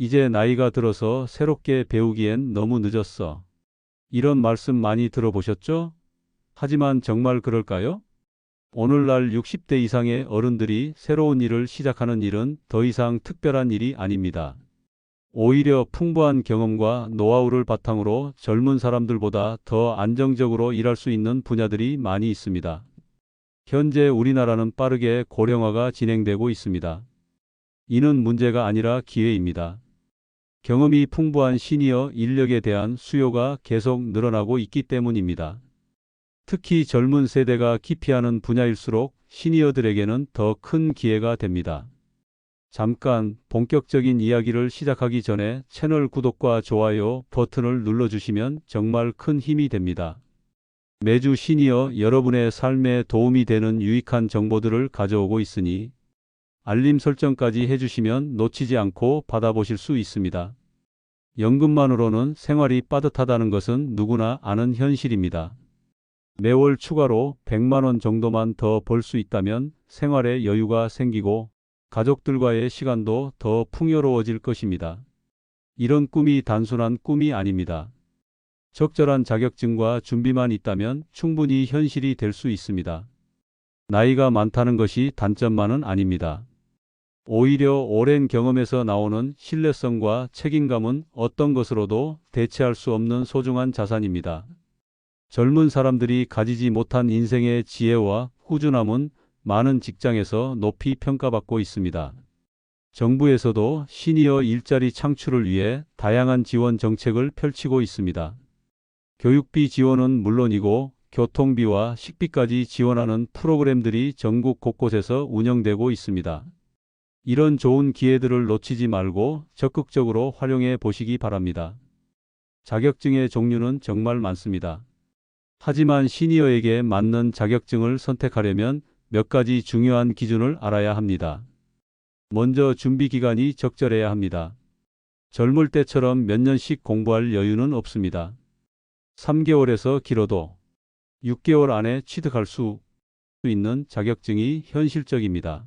이제 나이가 들어서 새롭게 배우기엔 너무 늦었어. 이런 말씀 많이 들어보셨죠? 하지만 정말 그럴까요? 오늘날 60대 이상의 어른들이 새로운 일을 시작하는 일은 더 이상 특별한 일이 아닙니다. 오히려 풍부한 경험과 노하우를 바탕으로 젊은 사람들보다 더 안정적으로 일할 수 있는 분야들이 많이 있습니다. 현재 우리나라는 빠르게 고령화가 진행되고 있습니다. 이는 문제가 아니라 기회입니다. 경험이 풍부한 시니어 인력에 대한 수요가 계속 늘어나고 있기 때문입니다. 특히 젊은 세대가 기피하는 분야일수록 시니어들에게는 더 큰 기회가 됩니다. 잠깐 본격적인 이야기를 시작하기 전에 채널 구독과 좋아요 버튼을 눌러주시면 정말 큰 힘이 됩니다. 매주 시니어 여러분의 삶에 도움이 되는 유익한 정보들을 가져오고 있으니 알림 설정까지 해주시면 놓치지 않고 받아보실 수 있습니다. 연금만으로는 생활이 빠듯하다는 것은 누구나 아는 현실입니다. 매월 추가로 100만 원 정도만 더 벌 수 있다면 생활에 여유가 생기고 가족들과의 시간도 더 풍요로워질 것입니다. 이런 꿈이 단순한 꿈이 아닙니다. 적절한 자격증과 준비만 있다면 충분히 현실이 될 수 있습니다. 나이가 많다는 것이 단점만은 아닙니다. 오히려 오랜 경험에서 나오는 신뢰성과 책임감은 어떤 것으로도 대체할 수 없는 소중한 자산입니다. 젊은 사람들이 가지지 못한 인생의 지혜와 꾸준함은 많은 직장에서 높이 평가받고 있습니다. 정부에서도 시니어 일자리 창출을 위해 다양한 지원 정책을 펼치고 있습니다. 교육비 지원은 물론이고 교통비와 식비까지 지원하는 프로그램들이 전국 곳곳에서 운영되고 있습니다. 이런 좋은 기회들을 놓치지 말고 적극적으로 활용해 보시기 바랍니다. 자격증의 종류는 정말 많습니다. 하지만 시니어에게 맞는 자격증을 선택하려면 몇 가지 중요한 기준을 알아야 합니다. 먼저 준비 기간이 적절해야 합니다. 젊을 때처럼 몇 년씩 공부할 여유는 없습니다. 3개월에서 길어도 6개월 안에 취득할 수 있는 자격증이 현실적입니다.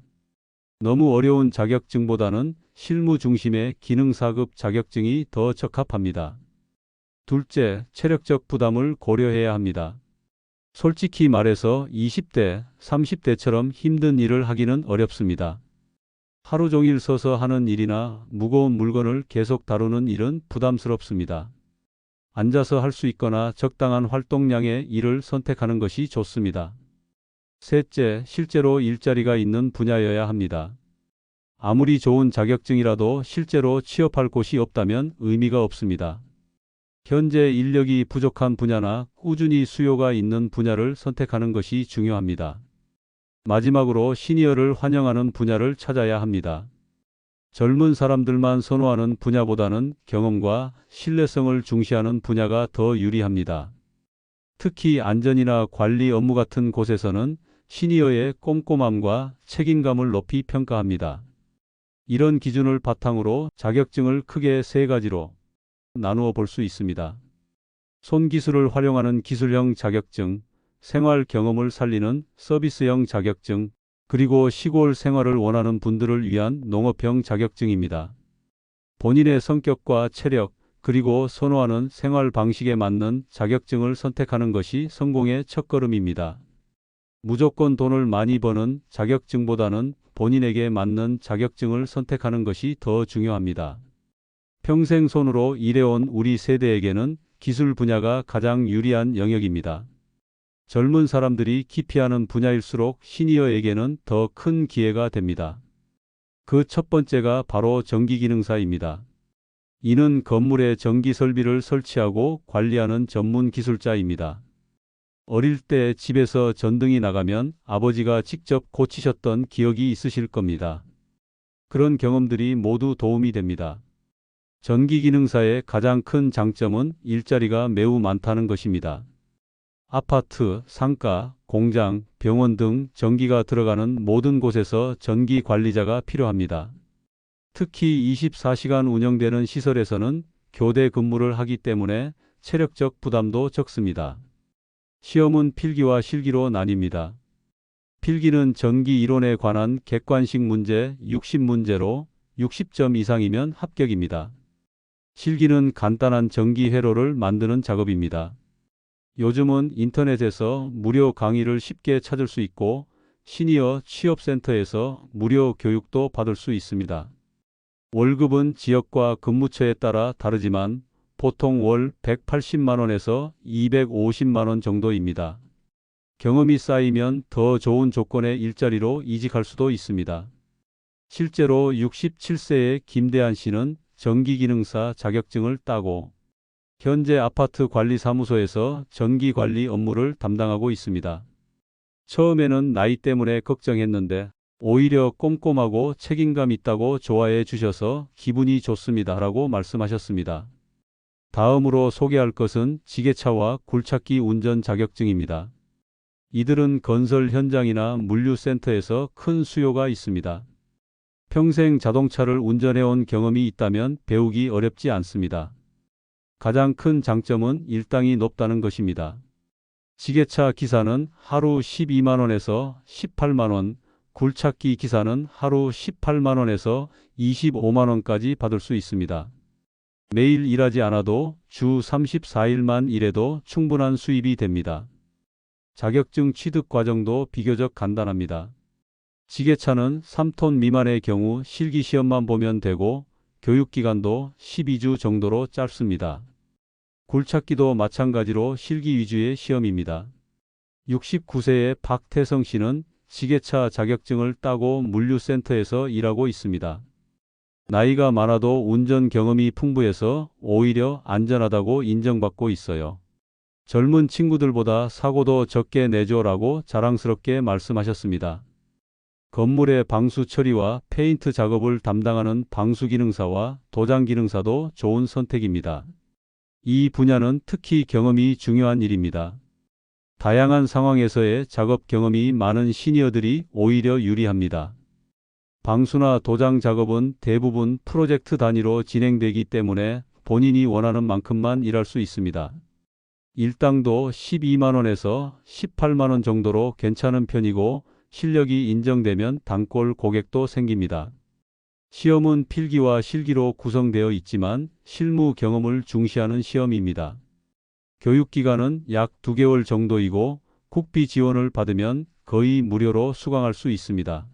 너무 어려운 자격증보다는 실무 중심의 기능 4급 자격증이 더 적합합니다. 둘째, 체력적 부담을 고려해야 합니다. 솔직히 말해서 20대, 30대처럼 힘든 일을 하기는 어렵습니다. 하루 종일 서서 하는 일이나 무거운 물건을 계속 다루는 일은 부담스럽습니다. 앉아서 할 수 있거나 적당한 활동량의 일을 선택하는 것이 좋습니다. 셋째, 실제로 일자리가 있는 분야여야 합니다. 아무리 좋은 자격증이라도 실제로 취업할 곳이 없다면 의미가 없습니다. 현재 인력이 부족한 분야나 꾸준히 수요가 있는 분야를 선택하는 것이 중요합니다. 마지막으로 시니어를 환영하는 분야를 찾아야 합니다. 젊은 사람들만 선호하는 분야보다는 경험과 신뢰성을 중시하는 분야가 더 유리합니다. 특히 안전이나 관리 업무 같은 곳에서는 시니어의 꼼꼼함과 책임감을 높이 평가합니다. 이런 기준을 바탕으로 자격증을 크게 세 가지로 나누어 볼 수 있습니다. 손기술을 활용하는 기술형 자격증, 생활 경험을 살리는 서비스형 자격증, 그리고 시골 생활을 원하는 분들을 위한 농업형 자격증입니다. 본인의 성격과 체력, 그리고 선호하는 생활 방식에 맞는 자격증을 선택하는 것이 성공의 첫걸음입니다. 무조건 돈을 많이 버는 자격증보다는 본인에게 맞는 자격증을 선택하는 것이 더 중요합니다. 평생 손으로 일해온 우리 세대에게는 기술 분야가 가장 유리한 영역입니다. 젊은 사람들이 기피하는 분야일수록 시니어에게는 더 큰 기회가 됩니다. 그 첫 번째가 바로 전기기능사입니다. 이는 건물에 전기 설비를 설치하고 관리하는 전문 기술자입니다. 어릴 때 집에서 전등이 나가면 아버지가 직접 고치셨던 기억이 있으실 겁니다. 그런 경험들이 모두 도움이 됩니다. 전기기능사의 가장 큰 장점은 일자리가 매우 많다는 것입니다. 아파트, 상가, 공장, 병원 등 전기가 들어가는 모든 곳에서 전기 관리자가 필요합니다. 특히 24시간 운영되는 시설에서는 교대 근무를 하기 때문에 체력적 부담도 적습니다. 시험은 필기와 실기로 나뉩니다. 필기는 전기 이론에 관한 객관식 문제 60문제로 60점 이상이면 합격입니다. 실기는 간단한 전기 회로를 만드는 작업입니다. 요즘은 인터넷에서 무료 강의를 쉽게 찾을 수 있고 시니어 취업센터에서 무료 교육도 받을 수 있습니다. 월급은 지역과 근무처에 따라 다르지만 보통 월 180만 원에서 250만 원 정도입니다. 경험이 쌓이면 더 좋은 조건의 일자리로 이직할 수도 있습니다. 실제로 67세의 김대한 씨는 전기기능사 자격증을 따고 현재 아파트 관리사무소에서 전기관리 업무를 담당하고 있습니다. 처음에는 나이 때문에 걱정했는데 오히려 꼼꼼하고 책임감 있다고 좋아해 주셔서 기분이 좋습니다. 라고 말씀하셨습니다. 다음으로 소개할 것은 지게차와 굴착기 운전 자격증입니다. 이들은 건설 현장이나 물류센터에서 큰 수요가 있습니다. 평생 자동차를 운전해온 경험이 있다면 배우기 어렵지 않습니다. 가장 큰 장점은 일당이 높다는 것입니다. 지게차 기사는 하루 12만 원에서 18만 원, 굴착기 기사는 하루 18만 원에서 25만 원까지 받을 수 있습니다. 매일 일하지 않아도 주 34일만 일해도 충분한 수입이 됩니다. 자격증 취득 과정도 비교적 간단합니다. 지게차는 3톤 미만의 경우 실기시험만 보면 되고 교육기간도 12주 정도로 짧습니다. 굴착기도 마찬가지로 실기 위주의 시험입니다. 69세의 박태성 씨는 지게차 자격증을 따고 물류센터에서 일하고 있습니다. 나이가 많아도 운전 경험이 풍부해서 오히려 안전하다고 인정받고 있어요. 젊은 친구들보다 사고도 적게 내줘라고 자랑스럽게 말씀하셨습니다. 건물의 방수 처리와 페인트 작업을 담당하는 방수기능사와 도장기능사도 좋은 선택입니다. 이 분야는 특히 경험이 중요한 일입니다. 다양한 상황에서의 작업 경험이 많은 시니어들이 오히려 유리합니다. 방수나 도장 작업은 대부분 프로젝트 단위로 진행되기 때문에 본인이 원하는 만큼만 일할 수 있습니다. 일당도 12만 원에서 18만 원 정도로 괜찮은 편이고 실력이 인정되면 단골 고객도 생깁니다. 시험은 필기와 실기로 구성되어 있지만 실무 경험을 중시하는 시험입니다. 교육기간은 약 2개월 정도이고 국비 지원을 받으면 거의 무료로 수강할 수 있습니다.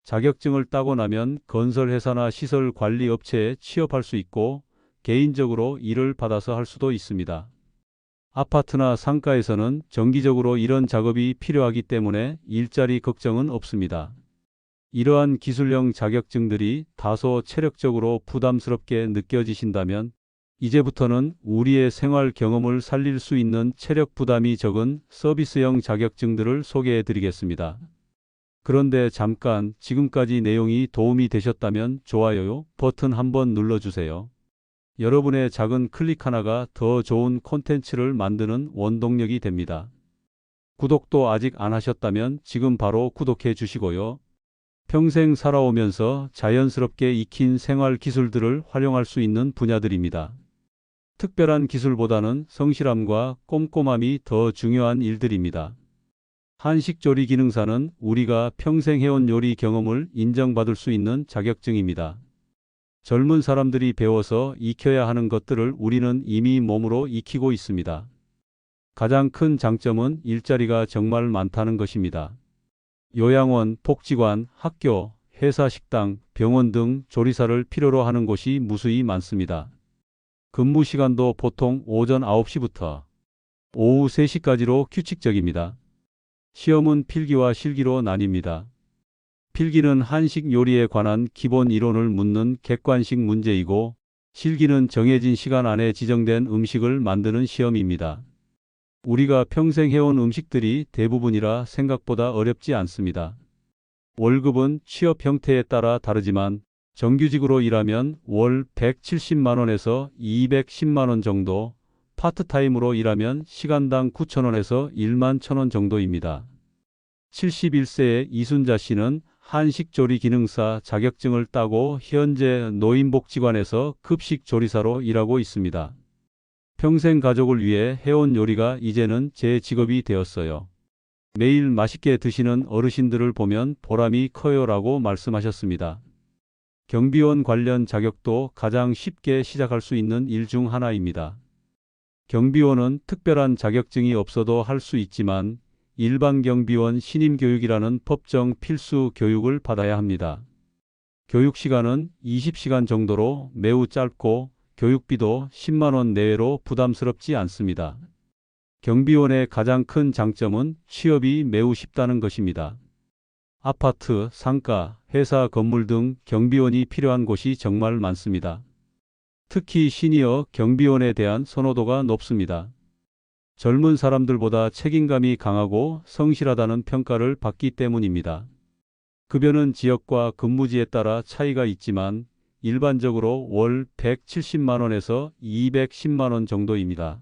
자격증을 따고 나면 건설회사나 시설관리업체에 취업할 수 있고 개인적으로 일을 받아서 할 수도 있습니다. 아파트나 상가에서는 정기적으로 이런 작업이 필요하기 때문에 일자리 걱정은 없습니다. 이러한 기술형 자격증들이 다소 체력적으로 부담스럽게 느껴지신다면 이제부터는 우리의 생활 경험을 살릴 수 있는 체력 부담이 적은 서비스형 자격증들을 소개해 드리겠습니다. 그런데 잠깐 지금까지 내용이 도움이 되셨다면 좋아요 버튼 한번 눌러주세요. 여러분의 작은 클릭 하나가 더 좋은 콘텐츠를 만드는 원동력이 됩니다. 구독도 아직 안 하셨다면 지금 바로 구독해 주시고요. 평생 살아오면서 자연스럽게 익힌 생활 기술들을 활용할 수 있는 분야들입니다. 특별한 기술보다는 성실함과 꼼꼼함이 더 중요한 일들입니다. 한식조리 기능사는 우리가 평생 해온 요리 경험을 인정받을 수 있는 자격증입니다. 젊은 사람들이 배워서 익혀야 하는 것들을 우리는 이미 몸으로 익히고 있습니다. 가장 큰 장점은 일자리가 정말 많다는 것입니다. 요양원, 복지관, 학교, 회사 식당, 병원 등 조리사를 필요로 하는 곳이 무수히 많습니다. 근무 시간도 보통 오전 9시부터 오후 3시까지로 규칙적입니다. 시험은 필기와 실기로 나뉩니다. 필기는 한식 요리에 관한 기본 이론을 묻는 객관식 문제이고 실기는 정해진 시간 안에 지정된 음식을 만드는 시험입니다. 우리가 평생 해온 음식들이 대부분이라 생각보다 어렵지 않습니다. 월급은 취업 형태에 따라 다르지만 정규직으로 일하면 월 170만 원에서 210만 원 정도, 파트타임으로 일하면 시간당 9,000원에서 1만 1,000원 정도입니다. 71세의 이순자 씨는 한식조리 기능사 자격증을 따고 현재 노인복지관에서 급식조리사로 일하고 있습니다. 평생 가족을 위해 해온 요리가 이제는 제 직업이 되었어요. 매일 맛있게 드시는 어르신들을 보면 보람이 커요라고 말씀하셨습니다. 경비원 관련 자격도 가장 쉽게 시작할 수 있는 일 중 하나입니다. 경비원은 특별한 자격증이 없어도 할 수 있지만 일반 경비원 신임 교육이라는 법정 필수 교육을 받아야 합니다. 교육 시간은 20시간 정도로 매우 짧고 교육비도 10만 원 내외로 부담스럽지 않습니다. 경비원의 가장 큰 장점은 취업이 매우 쉽다는 것입니다. 아파트, 상가, 회사 건물 등 경비원이 필요한 곳이 정말 많습니다. 특히 시니어 경비원에 대한 선호도가 높습니다. 젊은 사람들보다 책임감이 강하고 성실하다는 평가를 받기 때문입니다. 급여는 지역과 근무지에 따라 차이가 있지만 일반적으로 월 170만 원에서 210만 원 정도입니다.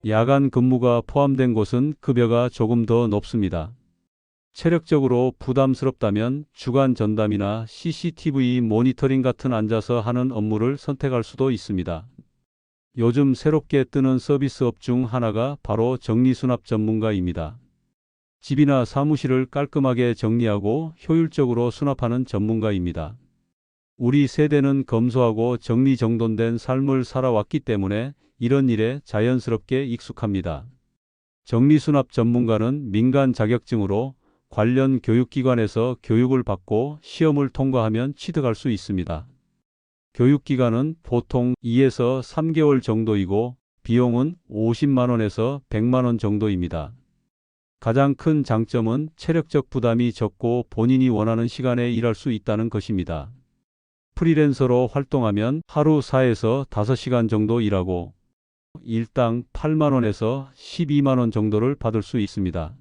야간 근무가 포함된 곳은 급여가 조금 더 높습니다. 체력적으로 부담스럽다면 주간 전담이나 CCTV 모니터링 같은 앉아서 하는 업무를 선택할 수도 있습니다. 요즘 새롭게 뜨는 서비스업 중 하나가 바로 정리수납 전문가입니다. 집이나 사무실을 깔끔하게 정리하고 효율적으로 수납하는 전문가입니다. 우리 세대는 검소하고 정리정돈된 삶을 살아왔기 때문에 이런 일에 자연스럽게 익숙합니다. 정리수납 전문가는 민간 자격증으로 관련 교육기관에서 교육을 받고 시험을 통과하면 취득할 수 있습니다. 교육기간은 보통 2에서 3개월 정도이고 비용은 50만 원에서 100만 원 정도입니다. 가장 큰 장점은 체력적 부담이 적고 본인이 원하는 시간에 일할 수 있다는 것입니다. 프리랜서로 활동하면 하루 4에서 5시간 정도 일하고 일당 8만 원에서 12만 원 정도를 받을 수 있습니다.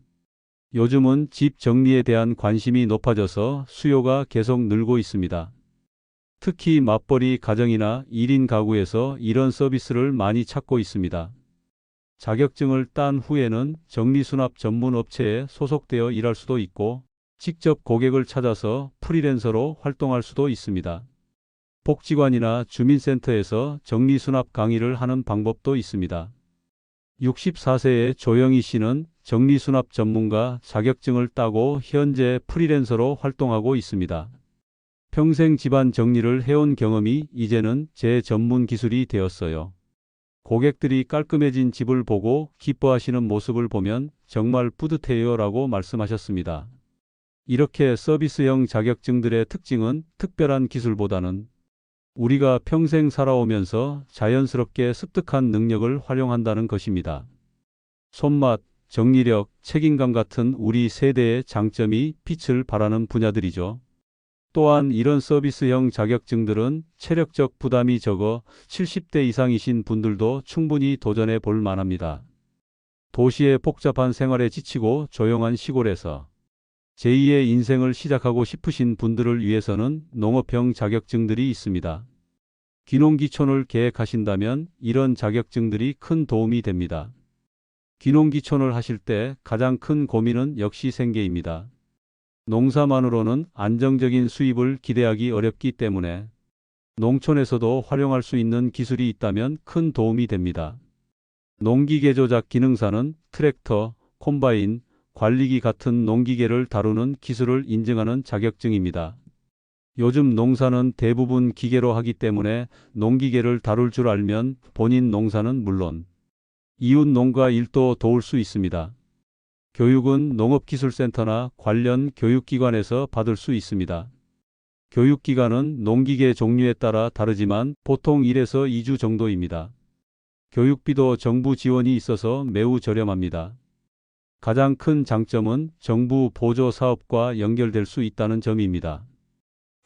요즘은 집 정리에 대한 관심이 높아져서 수요가 계속 늘고 있습니다. 특히 맞벌이 가정이나 1인 가구에서 이런 서비스를 많이 찾고 있습니다. 자격증을 딴 후에는 정리수납 전문 업체에 소속되어 일할 수도 있고 직접 고객을 찾아서 프리랜서로 활동할 수도 있습니다. 복지관이나 주민센터에서 정리수납 강의를 하는 방법도 있습니다. 64세의 조영희 씨는 정리수납 전문가 자격증을 따고 현재 프리랜서로 활동하고 있습니다. 평생 집안 정리를 해온 경험이 이제는 제 전문 기술이 되었어요. 고객들이 깔끔해진 집을 보고 기뻐하시는 모습을 보면 정말 뿌듯해요 라고 말씀하셨습니다. 이렇게 서비스형 자격증들의 특징은 특별한 기술보다는 우리가 평생 살아오면서 자연스럽게 습득한 능력을 활용한다는 것입니다. 손맛, 정리력, 책임감 같은 우리 세대의 장점이 빛을 발하는 분야들이죠. 또한 이런 서비스형 자격증들은 체력적 부담이 적어 70대 이상이신 분들도 충분히 도전해 볼 만합니다. 도시의 복잡한 생활에 지치고 조용한 시골에서 제2의 인생을 시작하고 싶으신 분들을 위해서는 농업형 자격증들이 있습니다. 귀농귀촌을 계획하신다면 이런 자격증들이 큰 도움이 됩니다. 귀농귀촌을 하실 때 가장 큰 고민은 역시 생계입니다. 농사만으로는 안정적인 수입을 기대하기 어렵기 때문에 농촌에서도 활용할 수 있는 기술이 있다면 큰 도움이 됩니다. 농기계 조작 기능사는 트랙터, 콤바인, 관리기 같은 농기계를 다루는 기술을 인증하는 자격증입니다. 요즘 농사는 대부분 기계로 하기 때문에 농기계를 다룰 줄 알면 본인 농사는 물론 이웃 농가 일도 도울 수 있습니다. 교육은 농업기술센터나 관련 교육기관에서 받을 수 있습니다. 교육기간은 농기계 종류에 따라 다르지만 보통 1에서 2주 정도입니다. 교육비도 정부 지원이 있어서 매우 저렴합니다. 가장 큰 장점은 정부 보조 사업과 연결될 수 있다는 점입니다.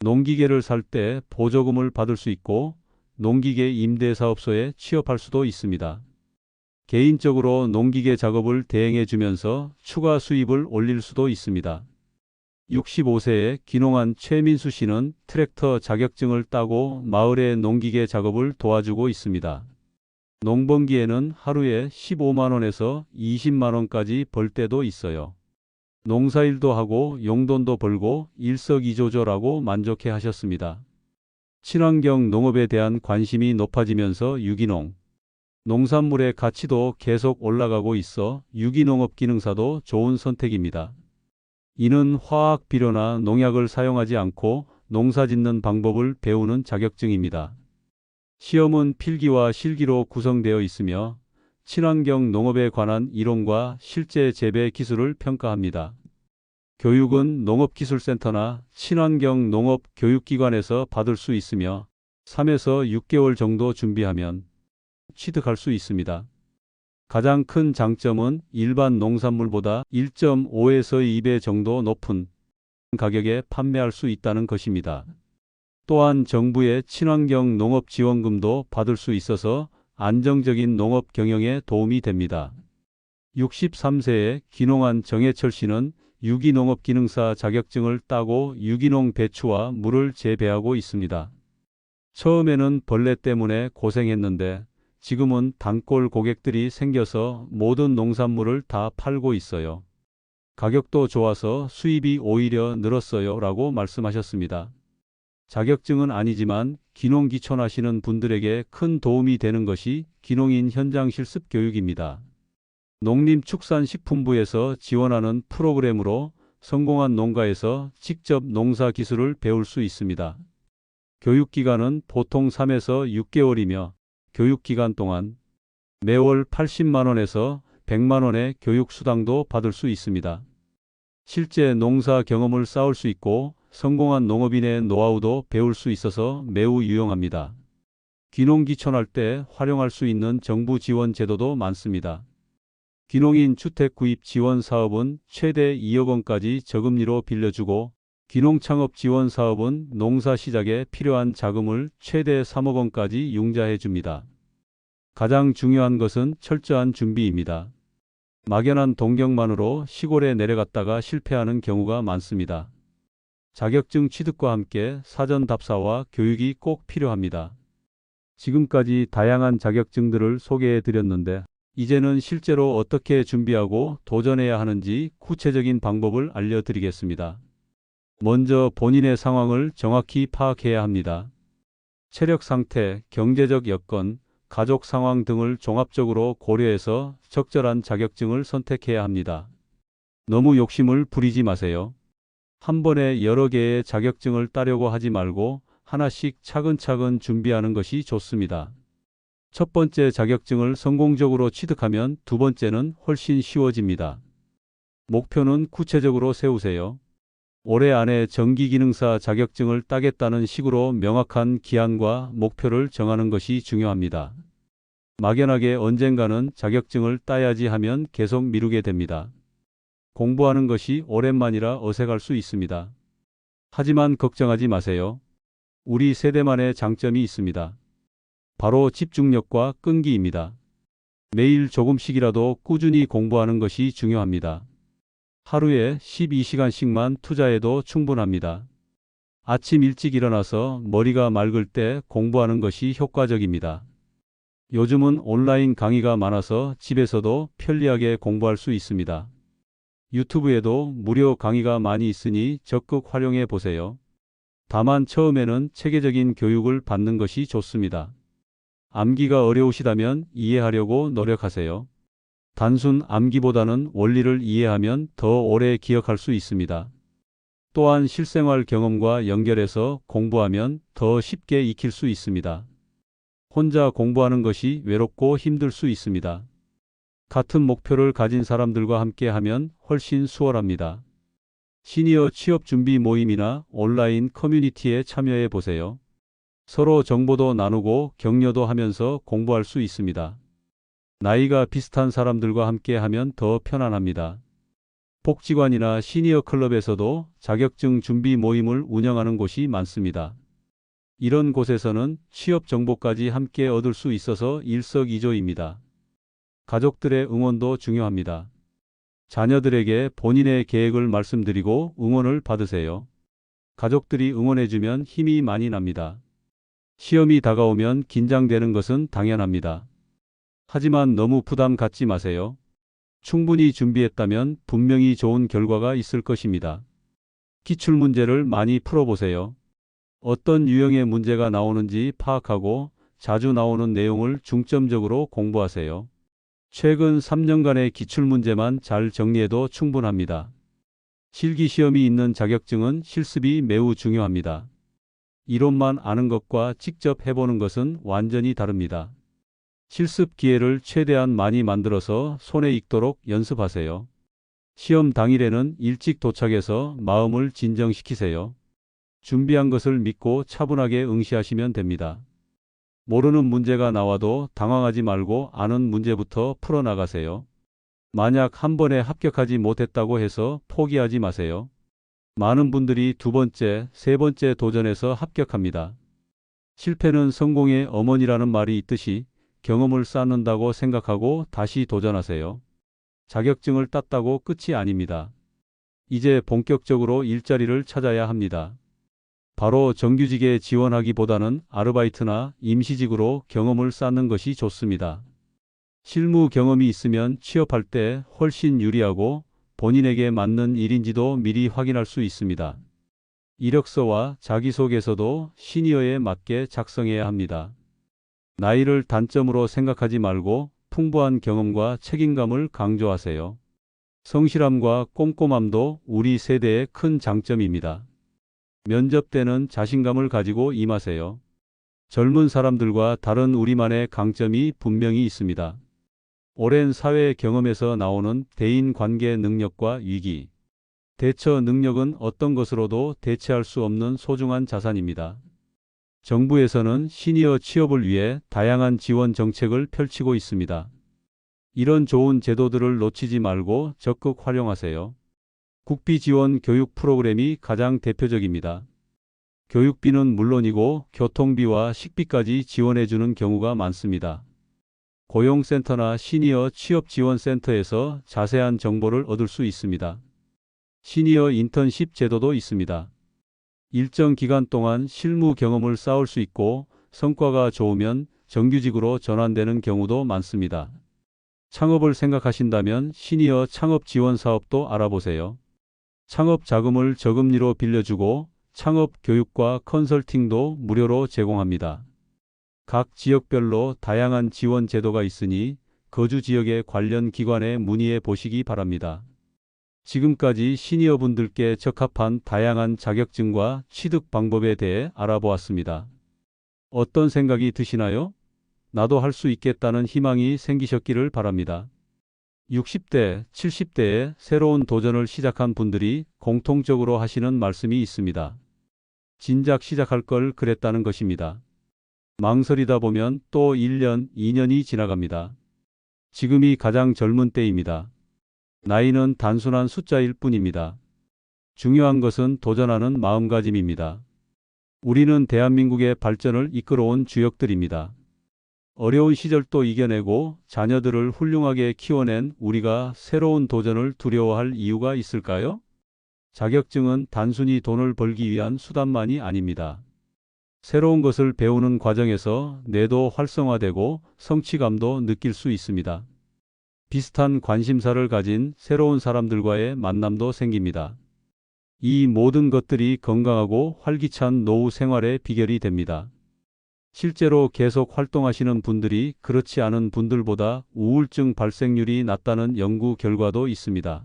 농기계를 살 때 보조금을 받을 수 있고 농기계 임대사업소에 취업할 수도 있습니다. 개인적으로 농기계 작업을 대행해 주면서 추가 수입을 올릴 수도 있습니다. 65세의 귀농한 최민수 씨는 트랙터 자격증을 따고 마을의 농기계 작업을 도와주고 있습니다. 농번기에는 하루에 15만 원에서 20만 원까지 벌 때도 있어요. 농사일도 하고 용돈도 벌고 일석이조죠라고 만족해 하셨습니다. 친환경 농업에 대한 관심이 높아지면서 유기농, 농산물의 가치도 계속 올라가고 있어 유기농업 기능사도 좋은 선택입니다. 이는 화학 비료나 농약을 사용하지 않고 농사짓는 방법을 배우는 자격증입니다. 시험은 필기와 실기로 구성되어 있으며 친환경 농업에 관한 이론과 실제 재배 기술을 평가합니다. 교육은 농업기술센터나 친환경 농업 교육기관에서 받을 수 있으며 3에서 6개월 정도 준비하면 취득할 수 있습니다. 가장 큰 장점은 일반 농산물보다 1.5에서 2배 정도 높은 가격에 판매할 수 있다는 것입니다. 또한 정부의 친환경 농업 지원금도 받을 수 있어서 안정적인 농업 경영에 도움이 됩니다. 63세의 귀농한 정해철 씨는 유기농업기능사 자격증을 따고 유기농 배추와 물을 재배하고 있습니다. 처음에는 벌레 때문에 고생했는데 지금은 단골 고객들이 생겨서 모든 농산물을 다 팔고 있어요. 가격도 좋아서 수입이 오히려 늘었어요 라고 말씀하셨습니다. 자격증은 아니지만 귀농 귀촌하시는 분들에게 큰 도움이 되는 것이 귀농인 현장 실습 교육입니다. 농림축산식품부에서 지원하는 프로그램으로 성공한 농가에서 직접 농사 기술을 배울 수 있습니다. 교육기간은 보통 3에서 6개월이며 교육기간 동안 매월 80만 원에서 100만 원의 교육수당도 받을 수 있습니다. 실제 농사 경험을 쌓을 수 있고 성공한 농업인의 노하우도 배울 수 있어서 매우 유용합니다. 귀농귀촌할 때 활용할 수 있는 정부 지원 제도도 많습니다. 귀농인 주택 구입 지원 사업은 최대 2억 원까지 저금리로 빌려주고 귀농 창업 지원 사업은 농사 시작에 필요한 자금을 최대 3억 원까지 융자해 줍니다. 가장 중요한 것은 철저한 준비입니다. 막연한 동경만으로 시골에 내려갔다가 실패하는 경우가 많습니다. 자격증 취득과 함께 사전 답사와 교육이 꼭 필요합니다. 지금까지 다양한 자격증들을 소개해 드렸는데 이제는 실제로 어떻게 준비하고 도전해야 하는지 구체적인 방법을 알려드리겠습니다. 먼저 본인의 상황을 정확히 파악해야 합니다. 체력 상태, 경제적 여건, 가족 상황 등을 종합적으로 고려해서 적절한 자격증을 선택해야 합니다. 너무 욕심을 부리지 마세요. 한 번에 여러 개의 자격증을 따려고 하지 말고 하나씩 차근차근 준비하는 것이 좋습니다. 첫 번째 자격증을 성공적으로 취득하면 두 번째는 훨씬 쉬워집니다. 목표는 구체적으로 세우세요. 올해 안에 전기기능사 자격증을 따겠다는 식으로 명확한 기한과 목표를 정하는 것이 중요합니다. 막연하게 언젠가는 자격증을 따야지 하면 계속 미루게 됩니다. 공부하는 것이 오랜만이라 어색할 수 있습니다. 하지만 걱정하지 마세요. 우리 세대만의 장점이 있습니다. 바로 집중력과 끈기입니다. 매일 조금씩이라도 꾸준히 공부하는 것이 중요합니다. 하루에 12시간씩만 투자해도 충분합니다. 아침 일찍 일어나서 머리가 맑을 때 공부하는 것이 효과적입니다. 요즘은 온라인 강의가 많아서 집에서도 편리하게 공부할 수 있습니다. 유튜브에도 무료 강의가 많이 있으니 적극 활용해 보세요. 다만 처음에는 체계적인 교육을 받는 것이 좋습니다. 암기가 어려우시다면 이해하려고 노력하세요. 단순 암기보다는 원리를 이해하면 더 오래 기억할 수 있습니다. 또한 실생활 경험과 연결해서 공부하면 더 쉽게 익힐 수 있습니다. 혼자 공부하는 것이 외롭고 힘들 수 있습니다. 같은 목표를 가진 사람들과 함께 하면 훨씬 수월합니다. 시니어 취업 준비 모임이나 온라인 커뮤니티에 참여해 보세요. 서로 정보도 나누고 격려도 하면서 공부할 수 있습니다. 나이가 비슷한 사람들과 함께 하면 더 편안합니다. 복지관이나 시니어 클럽에서도 자격증 준비 모임을 운영하는 곳이 많습니다. 이런 곳에서는 취업 정보까지 함께 얻을 수 있어서 일석이조입니다. 가족들의 응원도 중요합니다. 자녀들에게 본인의 계획을 말씀드리고 응원을 받으세요. 가족들이 응원해주면 힘이 많이 납니다. 시험이 다가오면 긴장되는 것은 당연합니다. 하지만 너무 부담 갖지 마세요. 충분히 준비했다면 분명히 좋은 결과가 있을 것입니다. 기출문제를 많이 풀어보세요. 어떤 유형의 문제가 나오는지 파악하고 자주 나오는 내용을 중점적으로 공부하세요. 최근 3년간의 기출문제만 잘 정리해도 충분합니다. 실기시험이 있는 자격증은 실습이 매우 중요합니다. 이론만 아는 것과 직접 해보는 것은 완전히 다릅니다. 실습 기회를 최대한 많이 만들어서 손에 익도록 연습하세요. 시험 당일에는 일찍 도착해서 마음을 진정시키세요. 준비한 것을 믿고 차분하게 응시하시면 됩니다. 모르는 문제가 나와도 당황하지 말고 아는 문제부터 풀어나가세요. 만약 한 번에 합격하지 못했다고 해서 포기하지 마세요. 많은 분들이 두 번째, 세 번째 도전에서 합격합니다. 실패는 성공의 어머니라는 말이 있듯이 경험을 쌓는다고 생각하고 다시 도전하세요. 자격증을 땄다고 끝이 아닙니다. 이제 본격적으로 일자리를 찾아야 합니다. 바로 정규직에 지원하기보다는 아르바이트나 임시직으로 경험을 쌓는 것이 좋습니다. 실무 경험이 있으면 취업할 때 훨씬 유리하고 본인에게 맞는 일인지도 미리 확인할 수 있습니다. 이력서와 자기소개서도 시니어에 맞게 작성해야 합니다. 나이를 단점으로 생각하지 말고 풍부한 경험과 책임감을 강조하세요. 성실함과 꼼꼼함도 우리 세대의 큰 장점입니다. 면접 때는 자신감을 가지고 임하세요. 젊은 사람들과 다른 우리만의 강점이 분명히 있습니다. 오랜 사회 경험에서 나오는 대인관계 능력과 위기, 대처 능력은 어떤 것으로도 대체할 수 없는 소중한 자산입니다. 정부에서는 시니어 취업을 위해 다양한 지원 정책을 펼치고 있습니다. 이런 좋은 제도들을 놓치지 말고 적극 활용하세요. 국비 지원 교육 프로그램이 가장 대표적입니다. 교육비는 물론이고 교통비와 식비까지 지원해주는 경우가 많습니다. 고용센터나 시니어 취업지원센터에서 자세한 정보를 얻을 수 있습니다. 시니어 인턴십 제도도 있습니다. 일정 기간 동안 실무 경험을 쌓을 수 있고 성과가 좋으면 정규직으로 전환되는 경우도 많습니다. 창업을 생각하신다면 시니어 창업 지원 사업도 알아보세요. 창업 자금을 저금리로 빌려주고 창업 교육과 컨설팅도 무료로 제공합니다. 각 지역별로 다양한 지원 제도가 있으니 거주 지역의 관련 기관에 문의해 보시기 바랍니다. 지금까지 시니어분들께 적합한 다양한 자격증과 취득 방법에 대해 알아보았습니다. 어떤 생각이 드시나요? 나도 할 수 있겠다는 희망이 생기셨기를 바랍니다. 60대, 70대에 새로운 도전을 시작한 분들이 공통적으로 하시는 말씀이 있습니다. 진작 시작할 걸 그랬다는 것입니다. 망설이다 보면 또 1년, 2년이 지나갑니다. 지금이 가장 젊은 때입니다. 나이는 단순한 숫자일 뿐입니다. 중요한 것은 도전하는 마음가짐입니다. 우리는 대한민국의 발전을 이끌어온 주역들입니다. 어려운 시절도 이겨내고 자녀들을 훌륭하게 키워낸 우리가 새로운 도전을 두려워할 이유가 있을까요? 자격증은 단순히 돈을 벌기 위한 수단만이 아닙니다. 새로운 것을 배우는 과정에서 뇌도 활성화되고 성취감도 느낄 수 있습니다. 비슷한 관심사를 가진 새로운 사람들과의 만남도 생깁니다. 이 모든 것들이 건강하고 활기찬 노후 생활의 비결이 됩니다. 실제로 계속 활동하시는 분들이 그렇지 않은 분들보다 우울증 발생률이 낮다는 연구 결과도 있습니다.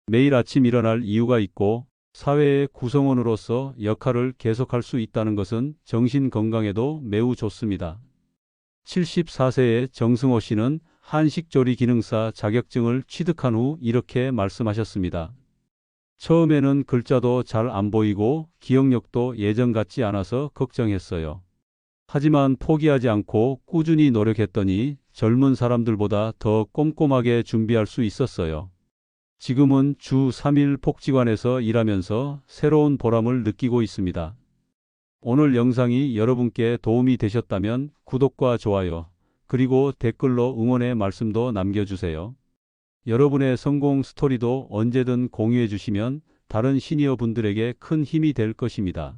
매일 아침 일어날 이유가 있고 사회의 구성원으로서 역할을 계속할 수 있다는 것은 정신 건강에도 매우 좋습니다. 74세의 정승호 씨는 한식조리 기능사 자격증을 취득한 후 이렇게 말씀하셨습니다. 처음에는 글자도 잘 안 보이고 기억력도 예전 같지 않아서 걱정했어요. 하지만 포기하지 않고 꾸준히 노력했더니 젊은 사람들보다 더 꼼꼼하게 준비할 수 있었어요. 지금은 주 3일 복지관에서 일하면서 새로운 보람을 느끼고 있습니다. 오늘 영상이 여러분께 도움이 되셨다면 구독과 좋아요, 그리고 댓글로 응원의 말씀도 남겨주세요. 여러분의 성공 스토리도 언제든 공유해 주시면 다른 시니어 분들에게 큰 힘이 될 것입니다.